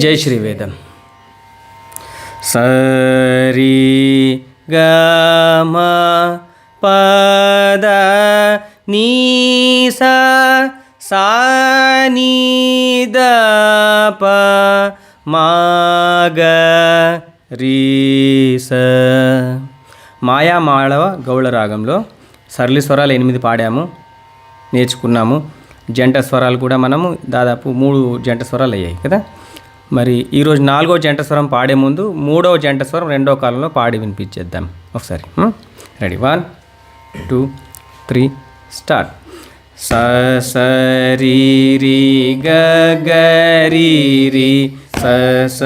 जय श्री वेदम सरी ग म पद नी सा सा नी द प मा ग री ಸ మాయామాళవ గౌళ రాగంలో సరళి స్వరాలు 8 పాడాము, నేర్చుకున్నాము. జంట స్వరాలు కూడా మనము దాదాపు 3 జంట స్వరాలు అయ్యాయి కదా. మరి ఈరోజు 4వ జంట స్వరం పాడే ముందు 3వ జంట స్వరం 2వ కాలంలో పాడి వినిపించేద్దాం ఒకసారి. Ready 1 2 3 start. స స రి రి గ గ రి రి స స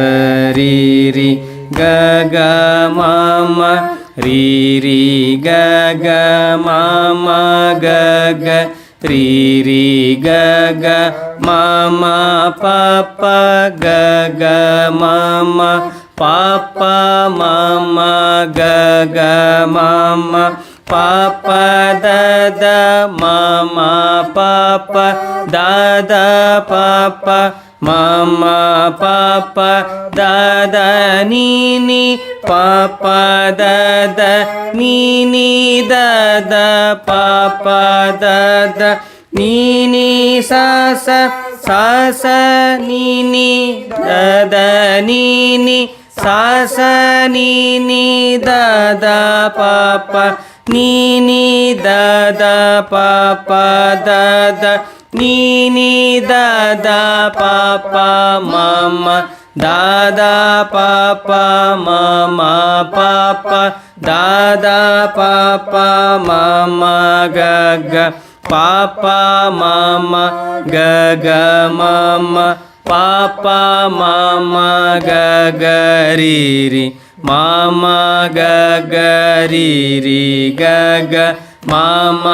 రి రి గ గ మ మ రి రి గ గ మ మ గ గ రి రి గ గ మ మ ప ప గ గ మ మ ప ప మ మ గ గ మ మ ప ప ద ద మ మ ప ప ద ద ప ప మ మ ప ప ద ద ని ని ప ప ద ద ని ని ద ద ప ప ద ద ని ని స స స స ని ని ద ద ని ని స స ని ని ద ద ప ప ని ని ద ద ప ప ద ద ని ని ద ద ప ప మ మ ద ద ప ప మ మ ప ప ద ద ప ప మ మ గ గ ప ప మ మ గ గ మ మ ప ప మ మ గ గ రి రి మ మ గ గ రి రి గ గ మ మ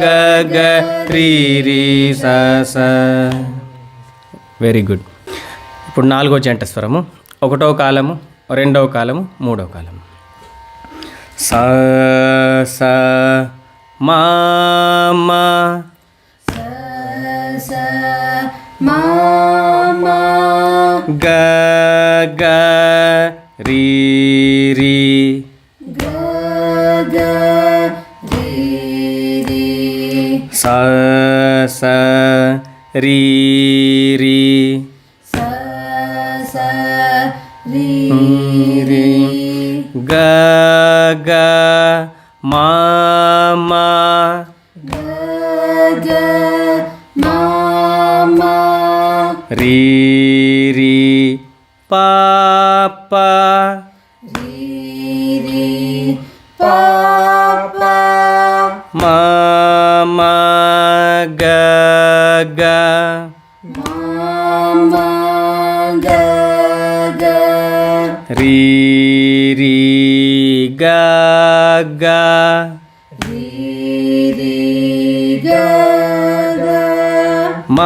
గ గ రి రి స స. Very good. ఇప్పుడు 4వ జంట స్వరము, 1వ కాలము, 2వ కాలము, 3వ కాలము. స స మా మా స మా మా గ గ రి రి గ గ రి రి స స రి రి స స రి రి గ గ మా మా గ గ మా మా రి రి ప ప రి రి ప ప మ మ గ గ మా మా గ గ రి రి గ గ రి రి గ గ మ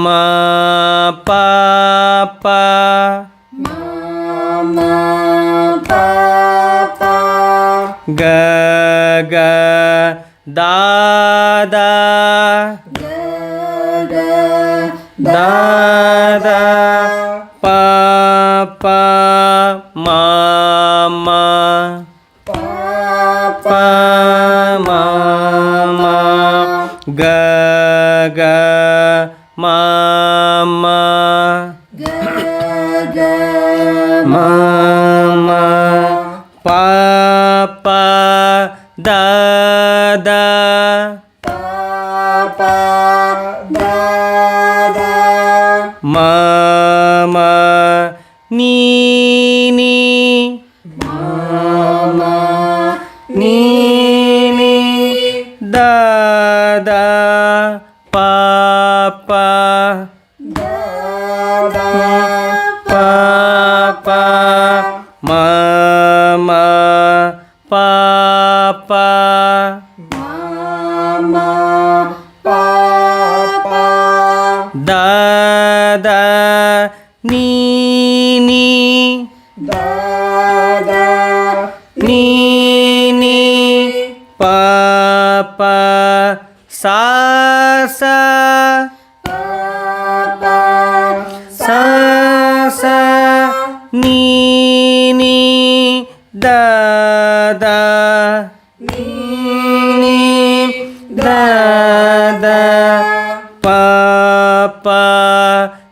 మ ప ప మా మా ప ప గ గ దా దా గ గ దా దా ప ప మ మ ప ప మ మ గ గ మ మ గ గ మ మ ప ప ద ద ప ప ద ద మ మ నీ నీ మా మా నీ నీ ద ద ప ప ద ద ప ప మ మ ప ప మా మా ప ప ద ద నీ నీ ద ద నీ నీ ప ప సా సా ప ప సా pa pa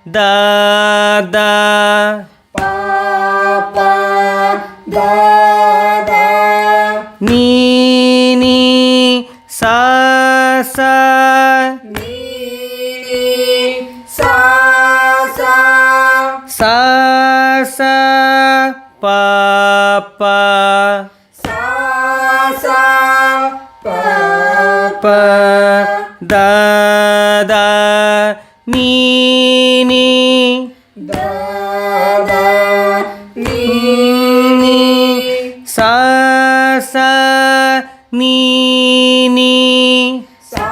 da da pa pa da da ni ni sa sa ni sa sa sa sa pa pa sa sa pa pa da da ni ni da da ni ni sa sa ni ni sa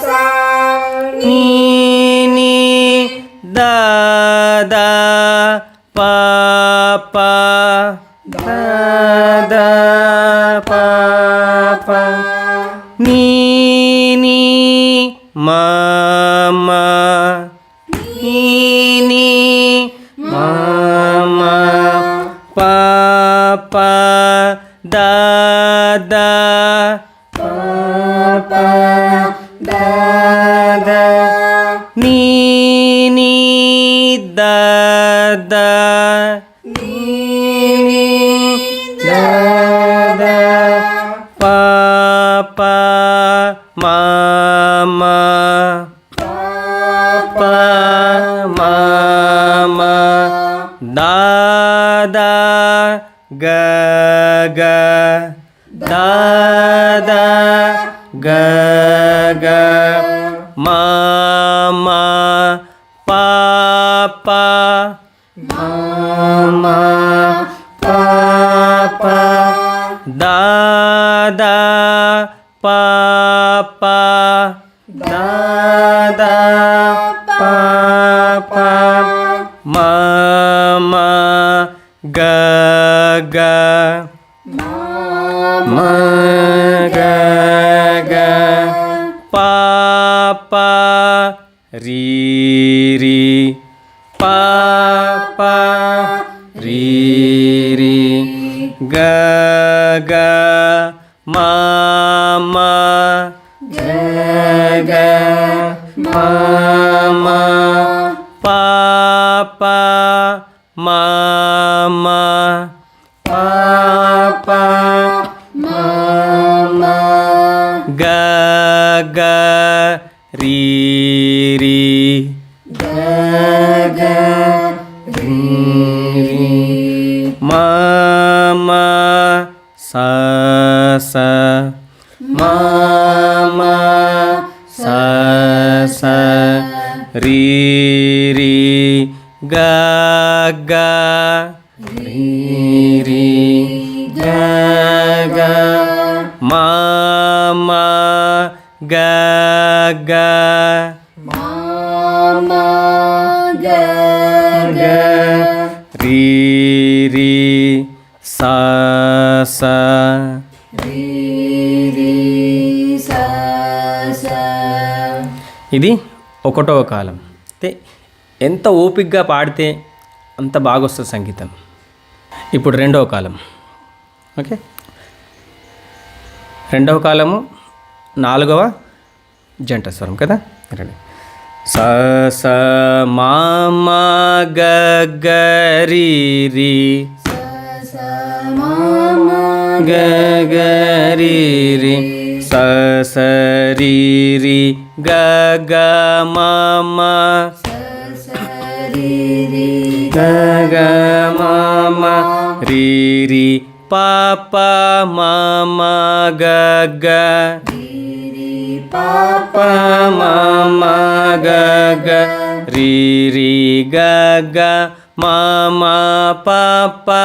sa ni ni da da pa pa da da pa pa ni ni ma ma ni ni ma ma pa pa da da pa pa da da ni ni da da ni ni da da pa pa ma ma pa pa ma ma da da ga ga da da ga ga ma ma pa pa ma ma pa pa da da pa pa da da pa pa ma ma ga ga ma ga ga pa pa ri ri pa pa ri ri ga ga ma ma ga ga ma ma pa pa ma ma pa pa ma ma ga ga ri ri ga ga ri ri ma ma sa sa ma ma sa sa ri ri ga ga ri ri ga ga ma ma ga ga mama ga ga ri ri sa sa ri ri sa sa ఇది ఒకటవ కాలం. అంటే ఎంత ఓపికగా పాడితే అంత బాగా వస్తుంది సంగీతం. ఇప్పుడు రెండవ కాలం. ఓకే, రెండవ కాలము నాలుగవ జంట స్వరం కదా. రండి. స స మా మా గ గ రి రి sa sa mama గ గ రి రి స స రి రి గ గ మా మా sa sa ri ri గ గ మా మా రి రి పా పా మా మా గ గ ri pa పా మా మా గ గ రి రి గ గ మా మా పా పా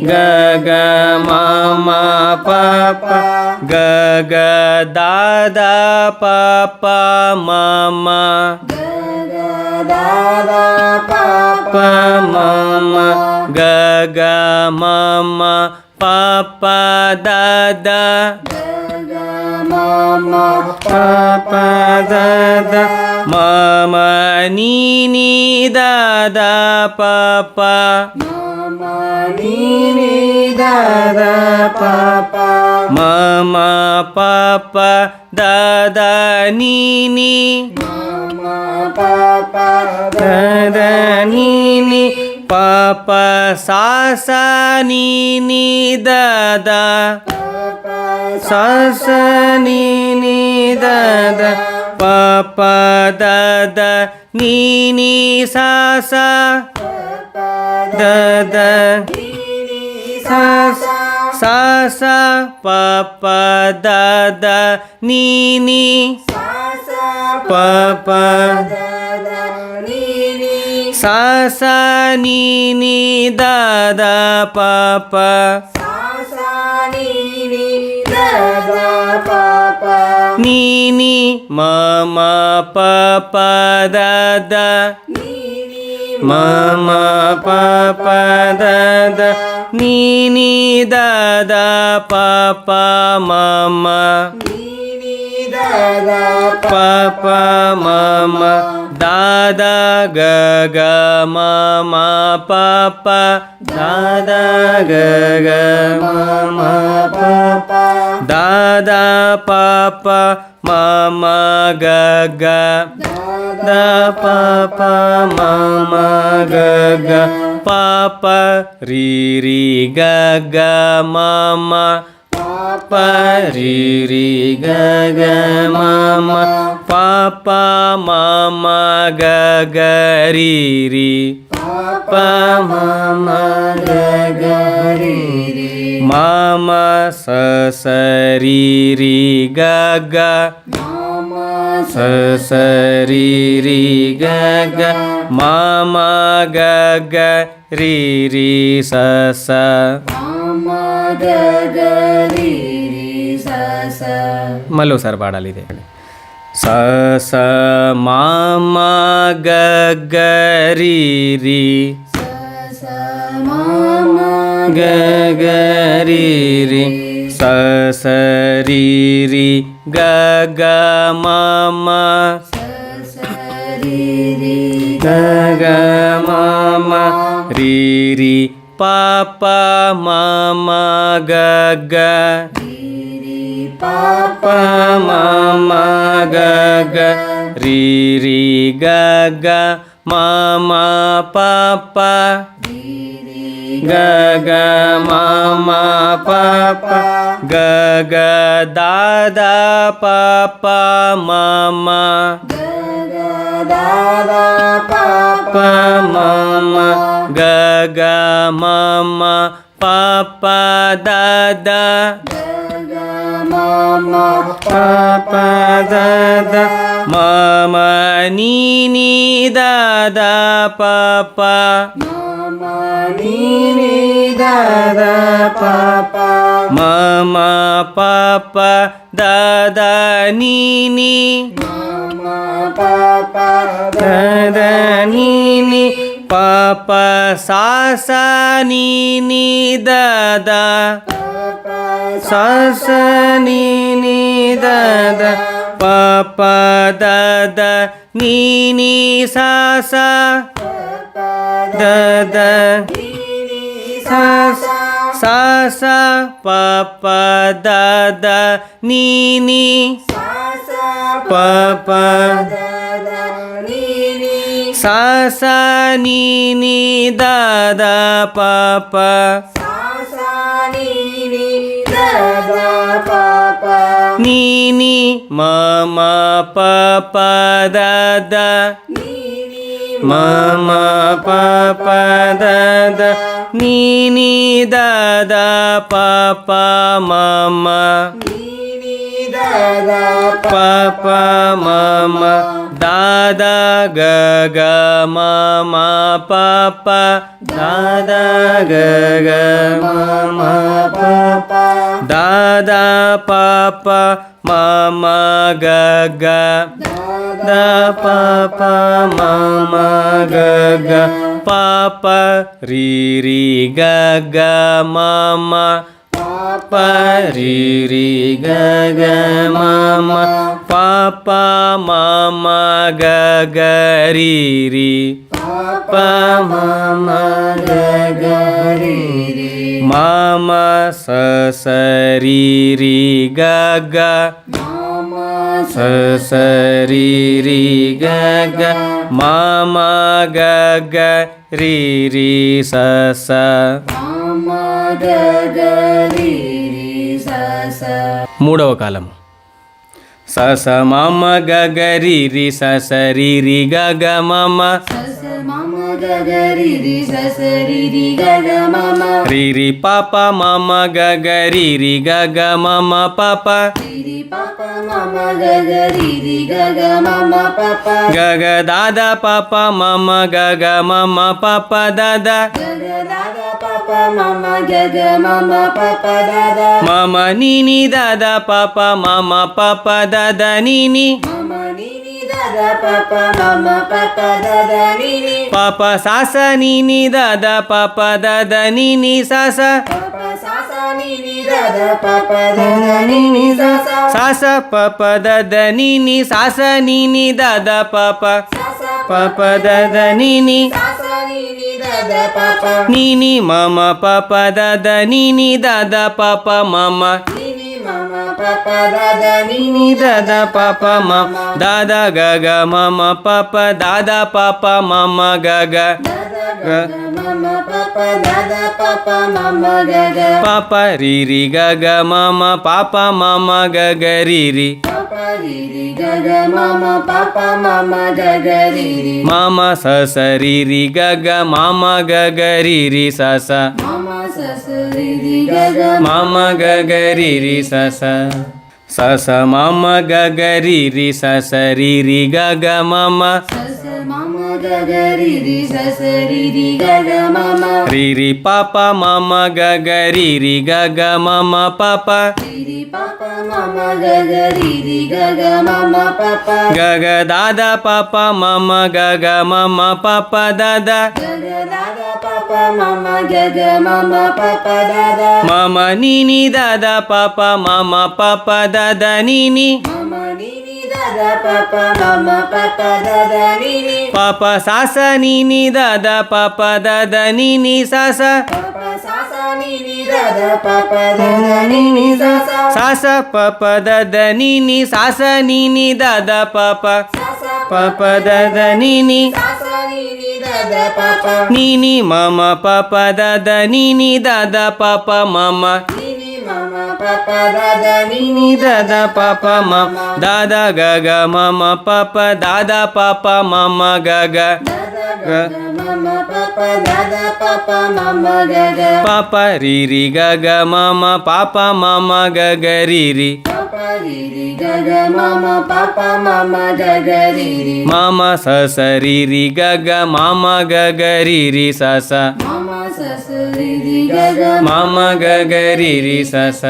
గ గ మా మా పా పా గ గ దా దా పా పా మా మా ga ga da da pa పా మా మా గ గ మా మా పా పా దా దా ga ga mama పా పా దా దా మా నీ నీ దా దా పా పా mama ni ni da da pa pa mama papa da da ni ni mama pa pa da da ni ni papa sa sa ni ni da da pa sa sa ni ni da da papa da da ni ni sa sa da da sa sa sa papa da da ni ni papa sa sa ni ni da da papa ni ni mama papa da da mama papa da da ni ni da da papa mama papa mama da da ga ga mama papa da da ga ga mama papa da da papa mama ga ga da papa mama ga ga papa ri ri ga ga mama papa ri ri ga ga mama papa mama ga ga ri ri papa mama ga ga ri ri mama sa sa ri ri ga ga sa sa ri ri ga ga mama ga ga ri ri sa sa మళ్ళీసారి పాడాలి ఇదే స స మామ గ గ రి రి గ గ రి రి స స రి రి గ గ మామ గ గ మామ రి రి papa mama ga ga papa mama ga ga ri ri ga ga mama papa ga ga mama papa ga ga da da papa mama papa mama ga ga mama papa da da papa da da mama ni ni da da papa mama papa da da ni ni da da ni ni papa sa sa ni ni da da sa sa ni ni da da papa da da ni ni sa sa da da sa sa papa da da ni ni papa sa sa ni ni da da papa ni ni mama papa da da mama papa da da ni ni da da papa mama papa mama da da ga ga mama papa da da ga ga mama papa da da papa mama ga ga da papa mama ga ga papa ri ri ga ga mama papa ri ri ga ga mama papa mama ga ga ri ri papa mama ga ga ಮಾಮ ಸ ಸರಿ ರಿ ಗ ಗ ಮಾಮ ಸ ಸರಿ ರಿ ಗ ಗ ಮಾಮ ಗ ಗ ರಿ ರಿ ಸ ಸ ಮಾಮ ಗ ಗ ರಿ ರಿ ಸ ಸ. ಮೂಡವ ಕಾಲము ಸ ಸ ಮಾಮ ಗ ಗ ರಿ ರಿ ಸ ಸ ರಿ ರಿ ಗ ಗ ಮಾಮ ಸ ಸ ಮಾಮ ಗ ಗ ರಿ ರಿ ಸ ಸ ರಿ ರಿ ಗ ಗ ಮಾಮ. ರಿ ರಿ ಪಾಪ ಮಾಮ ಗ ಗ ರಿ ರಿ ಗ ಗ ಮಾಮ ಪಾಪ ರಿ ರಿ ಪಾಪ ಮಾಮ ಗ ಗ ರಿ ರಿ ಗ ಗ ಮಾಮ ಪಾಪ. ಗ ಗ ದಾದ ಪಾಪ ಮಾಮ ಗ ಗ ಮಾಮ ಪಾಪ ದಾದ ಗ ಗ ದಾದ ಪಾಪ ಮಾಮ ಗ ಗ ಮಾಮ ಪಾಪ ದಾದ. ಮಾಮ ನೀನಿ ದಾದ ಪಾಪ ಮಾಮ ಪಾಪ ದಾದ ನೀನಿ ಮಾಮ ನೀನಿ ದಾದ ಪಾಪ ಮಾಮ ಪಾಪ ದಾದ ನೀನಿ. ಪಾಪ ಸಾಸ ನೀನಿ ದಾದ ಪಾಪ ದಾದ ನೀನಿ ಸಾಸ ಪಾಪ ಸಾಸ ನೀನಿ ದಾದ ಪಾಪ ದಾದ ನೀನಿ ಸಾಸ. ಸಾಸ ಪಾಪ ದಾದ ನೀನಿ ಸಾಸ ನೀನಿ ದಾದ ಪಾಪ ಸಾಸ ಪಾಪ ದಾದ ನೀನಿ ಸಾಸ ನೀನಿ ದಾದ ಪಾಪ. ನೀನಿ ಮಾಮ ಪಾಪ ದಾದ ನೀನಿ ದಾದ ಪಾಪ ಮಾಮ ನೀನಿ ಮಾಮ ಪಾಪ ದಾದ ನೀನಿ ನೀನಿ ದಾದ ಪಾಪ ಮಾಮ ದಾದ ಗ ಗ ಮಾಮ ಪಾಪ ದಾದ ಪಾಪ ಮಾಮ ಗ ಗ ದಾದ ಗ ಗ ಮಾಮ ಪಾಪ ದಾದ ಪಾಪ ಮಾಮ ಗ ಗ. ಪಾಪ ರಿ ರಿ ಗ ಗ ಮಾಮ ಪಾಪ ಮಾಮ ಗ ಗ ರಿ ರಿ ಪಾಪ ರಿ ರಿ ಗ ಗ ಮಾಮ ಪಾಪ ಮಾಮ ಗ ಗ ರಿ ರಿ. ಮಾಮ ಸ ಸ ರಿ ರಿ ಗ ಗ ಮಾಮ ಗ ಗ ರಿ ರಿ ಸ ಸ ಮಾಮ ಸ ಸ ರಿ ರಿ ಗ ಗ ಮಾಮ ಗ ಗ ರಿ ರಿ ಸ ಸ ಸ ಸ ಮಾಮ ಗ ಗ ರಿ ರಿ ಸ ಸ ರಿ ರಿ ಗ ಗ ಮಾಮ ಸ ಸ ಮಾಮ ಗ ಗ ರಿ ರಿ ಸ ಸ ರಿ ರಿ ಗ ಗ ಮಾಮ. ರಿ ರಿ ಪಾಪ ಮಾಮ ಗ ಗ ರಿ ರಿ ಗ ಗ ಮಾಮ ಪಾಪ ರಿ ರಿ ಪಾಪ ಮಾಮ ಗ ಗ ರಿ ರಿ ಗ ಗ ಮಾಮ ಪಾಪ. ಗ ಗ ದಾದ ಪಾಪ ಮಾಮ ಗ ಗ ಮಾಮ ಪಾಪ ದಾದ ಗ ಗ ದಾದ ಪಾಪ ಮಾಮ ಗ ಗ ಮಾಮ ಪಾಪ ದಾದ. ಮಾಮ ನೀನಿ ದಾದ ಪಾಪ ಮಾಮ ಪಾಪ ದಾದ ನೀನಿ ಮಾಮ ನೀನಿ ದಾದ ಪಾಪ ಮಾಮ ಪಾಪ ದಾದ ನೀನಿ. ಪಾಪ ಸಾಸ ನೀನಿ ದಾದ ಪಾಪ ದಾದ ನೀನಿ ಸಾಸ ಪಾಪ ಸಾಸ ನೀನಿ ದಾದ ಪಾಪ ದಾದ ನೀನಿ ಸಾಸ. ಸಾಸ ಪಾಪ ದಾದ ನೀನಿ ಸಾಸ ನೀನಿ ದಾದ ಪಾಪ ಸಾಸ ಪಾಪ ದಾದ ನೀನಿ ಸಾಸ ನೀನಿ ದಾದ ಪಾಪ. ನೀನಿ ಮಾಮ ಪಾಪ ದಾದ ನೀನಿ ದಾದ ಪಾಪ ಮಾಮ ನೀನಿ ಮಾಮ ಪಾಪ ದಾದ ನೀನಿ ನೀನಿ ದಾದ ಪಾಪ ಮಾಮ ದಾದ ಗ ಗ ಮಾಮ ಪಾಪ ದಾದ ಪಾಪ ಮಾಮ ಗ ಗ ದಾದ ಗ ಗ ಮಾಮ ಪಾಪ ದಾದ ಪಾಪ ಮಾಮ ಗ ಗ. ಪಾಪ ರಿ ರಿ ಗ ಗ ಮಾಮ ಪಾಪ ಮಾಮ ಗ ಗ ರಿ ರಿ ಪಾಪ ರಿ ರಿ ಗ ಗ ಮಾಮ ಪಾಪ ಮಾಮ ಗ ಗ ರಿ ರಿ. ಮಾಮ ಸ ಸ ರಿ ರಿ ಗ ಗ ಮಾಮ ಗ ಗ ರಿ ರಿ ಸ ಸ ಮಾಮ ಸ ಸ ರಿ ರಿ ಗ ಗ ಮಾಮ ಗ ಗ ರಿ ರಿ ಸ ಸ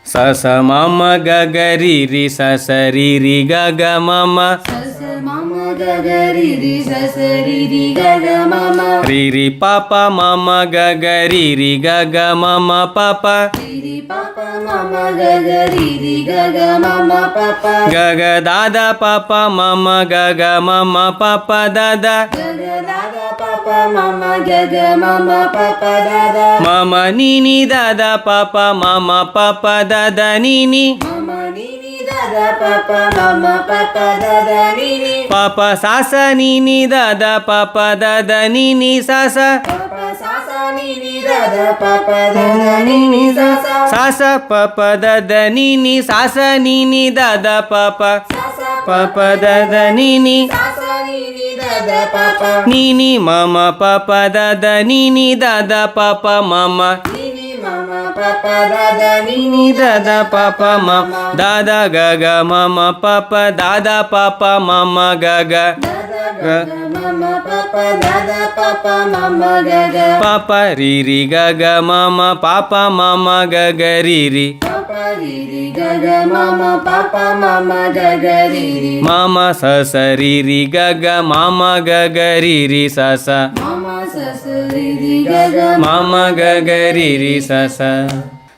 ಸ ಸ ಮಾಮ ಗ ಗ ರಿ ರಿ ಸ ಸ ರಿ ರಿ ಗ ಗ ಮಾಮ ಸ ಸ ಮಾಮ ಗ ಗ ರಿ ರಿ ಸ ಸ ರಿ ರಿ ಗ ಗ ಮಾಮ. ರಿ ರಿ ಪಾಪ ಮಾಮ ಗ ಗ ರಿ ರಿ ಗ ಗ ಮಾಮ ಪಾಪ ರಿ ರಿ ಪಾಪ ಮಾಮ ಗ ಗ ರಿ ರಿ ಗ ಗ ಮಾಮ ಪಾಪ. ಗ ಗ ದಾದ ಪಾಪ ಮಾಮ ಗ ಗ ಮಾಮ ಪಾಪ ದಾದ ಗ ಗ ದಾದ ಪಾಪ ಮಾಮ ಗ ಗ ಮಾಮ ಪಾಪ ದಾದ. ಮಾಮ ನೀನಿ ದಾದ ಪಾಪ ಮಾಮ ಪಾಪ ದಾದ ನೀನಿ ಮಾಮ ನೀನಿ ದಾದ ಪಾಪ ಮಾಮ ಪಾಪ ದಾದ ನೀನಿ. ಪಾಪ ಸಾಸ ನೀನಿ ದಾದ ಪಾಪ ದಾದ ನೀನಿ ಸಾಸ ಪಾಪ ಸಾಸ ನೀನಿ ದಾದ ಪಾಪ ದಾದ ನೀನಿ ಸಾಸ. ಸಾಸ ಪಾಪ ದಾದ ನೀನಿ ಸಾಸ ನೀನಿ ದಾದ ಪಾಪ ಸಾಸ ಪಾಪ ದಾದ ನೀನಿ ಸಾಸ ನೀನಿ ದಾದ ಪಾಪ. ನೀನಿ ಮಾಮ ಪಾಪ ದಾದ ನೀನಿ ದಾದ ಪಾಪ ಮಾಮ ನೀನಿ ಮಾಮ ಪಾಪ ದಾದ ನೀನಿ ನೀನಿ ದಾದ ಪಾಪ ಮಾಮ ದಾದ ಗ ಗ ಮಾಮ ಪಾಪ ದಾದ ಪಾಪ ಮಾಮ ಗ ಗ ದಾದ ಗ ಗ ಮಾಮ ಪಾಪ ದಾದ ಪಾಪ ಮಾಮ ಗ ಗ. ಪಾಪ ರಿ ರಿ ಗ ಗ ಮಾಮ ಪಾಪ ಮಾಮ ಗ ಗ ರಿ ರಿ ಪಾಪ ರಿ ರಿ ಗ ಗ ಮಾಮ ಪಾಪ ಮಾಮ ಗ ಗ ರಿ ರಿ. ಮಾಮ ಸ ಸ ರಿ ರಿ ಗ ಗ ಮಾಮ ಗ ಗ ರಿ ರಿ ಸ ಸ ಮಾಮ ಸ ಸ ರಿ ರಿ ಗ ಗ ಮಾಮ ಗ ಗ ರಿ ರಿ ಸ ಸ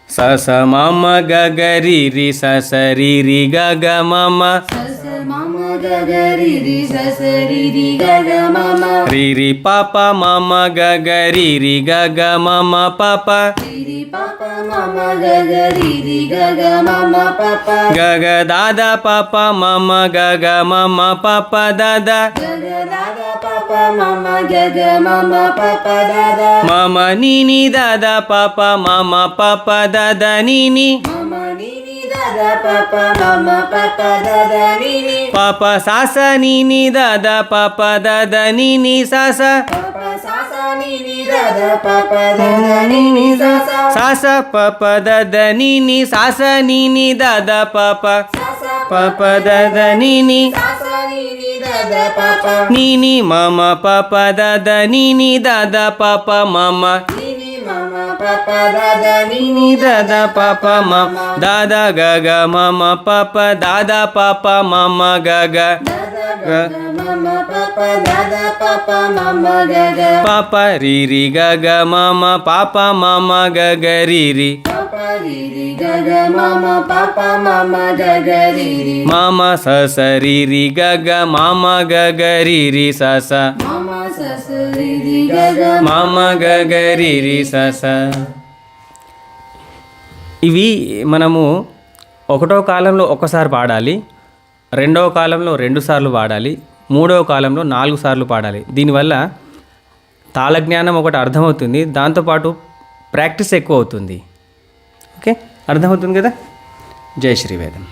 ಸ ಸ ಮಾಮ ಗ ಗ ರಿ ರಿ ಸ ಸ ರಿ ರಿ ಗ ಗ ಮಾಮ ಸ ಸ మమ గగ రి రి స స రి రి గగ మమ రి రి పాప మమ గగ రి రి గగ మమ పాప రి రి పాప మమ గగ రి రి గగ మమ పప గగ దాద పాప మమ గగ మమ పాప దాద గగ దాద పప మమ గగ మమ పప దాద మమ నీని దాద పాప మమ పాప దాద నీని మమ నీని దాద పప మమ పప దాద నీని పాప సాస నీని దాద పాప దాద నీని సాస పప సాస నీని దాద పప దాద నీని సాస సాస పప దాద నీని సాస నీని దాద పాప సాస పాప దాద నీని సాస నీని దాద పప నీని మమ పాప దాద నీని దాద పాప మమ నీని మమ పప దాద నీని నీని దాద పాప మమ దాద గగ మమ పాప దాద పాప మమ గగ దాద గగ మమ పప దాద పప మమ గగ పాప రి రి గగ మమ పాప మమ గగ రి రి పప రి రి గగ మమ పప మమ గగ రి రి మమ సస రి రి గగ మమ గగ రి రి సస మమ సస రి రి గగ మమ గగ రి రి సస. ఇవి మనము ఒకటో కాలంలో ఒకసారి పాడాలి, రెండవ కాలంలో 2 సార్లు పాడాలి, మూడవ కాలంలో 4 సార్లు పాడాలి. దీనివల్ల తాళజ్ఞానం ఒకటి అర్థమవుతుంది, దాంతోపాటు ప్రాక్టీస్ ఎక్కువ అవుతుంది. ఓకే, అర్థమవుతుంది కదా. జై శ్రీవేదం.